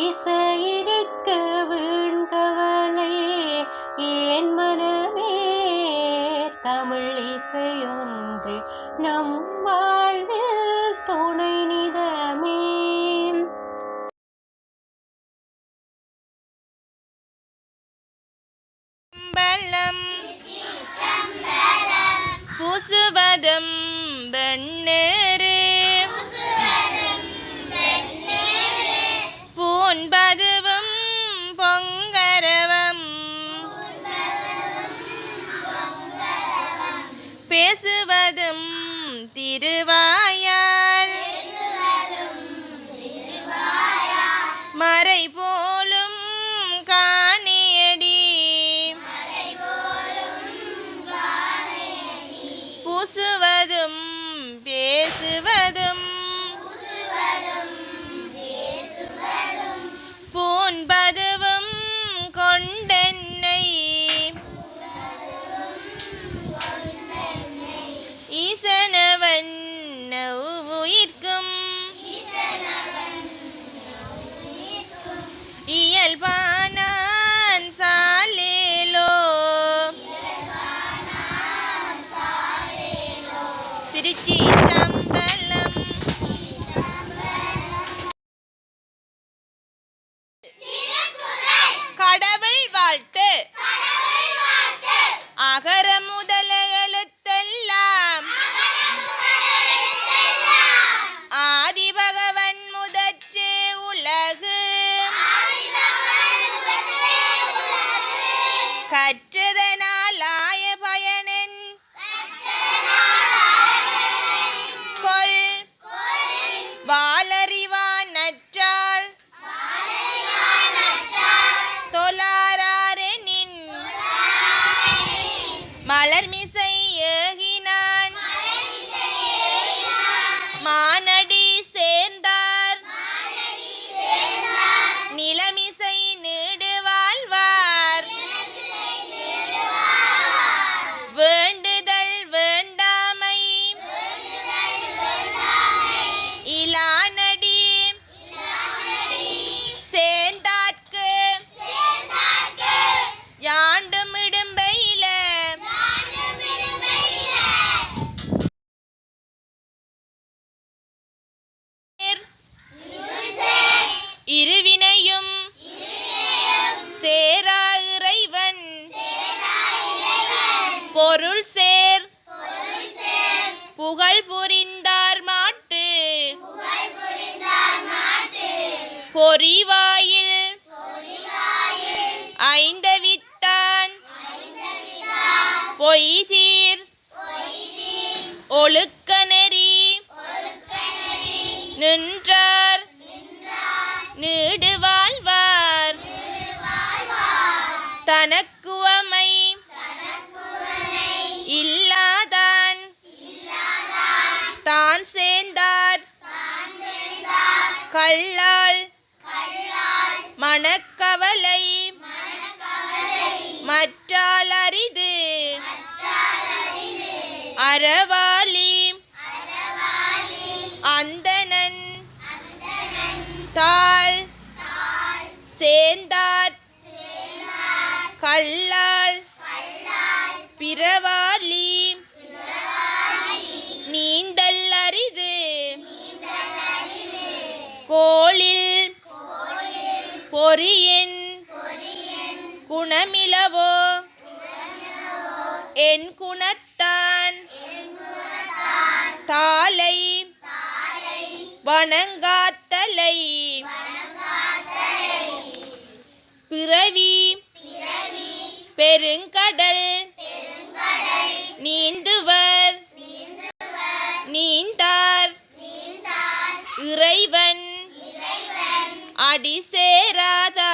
இசையிருக்க வீண்கவலை ஏன் மனமே, தமிழ் இசையொன்று நம் வாழ்வில் துணை நிதமே. பூசுவதும் வெண்ணீரு பூன்பதுவும் பொங்கரவம் பேசுவதும் திருவாயால் மறை போலும் காணியடி பூசுவதும் பேசுவதும் பூன்பதுவும் கொண்டென்னை ஈசனவன் உயிர்க்கும் இயல்பானான் சாலேலோ. திருச்சிற்றம்பலம். கடவுள் வாழ்த்து. அகர முதல எழுத்தெல்லாம் ஆதி பகவன் முதற்றே உலகு கற்றதனால் ஆய பயனென் கொல் வாளறிவான் நற்றால் தொழாரெனின் மலர்மிசை ஏகினான் மானடி சேர்ந்தார் நிலமிசை நீடு வாழ்வார் வேண்டுதல் வேண்டாமை இலானடி சேர்ந்தார்க்கு யாண்டும் இடும்பையில இருவினையும் சேரா இறைவன் பொருள் சேர் புகழ் புரிந்தார் மாட்டு பொறிவாயில் ஐந்தவித்தான் பொய்தீர் ஒழுக்க நெறி நின்றார் நீடு வாழ்வார் தனக்குவமை இல்லாதான் தான் சேர்ந்தார் கல்லால் மனக்கவலை மற்றால் அரிது அறவாளி அந்தணன் தாள் சேர்ந்தார் கல்லால் பிறவாளி நீந்தல் அரிது கோளில் பொறியின் குணமிலவோ என் குணத்தான் தாளை வணங்காத்தலை பிறவி பெருங்கடல் நீந்துவர் நீந்தார் இறைவன் அடி சேராதார்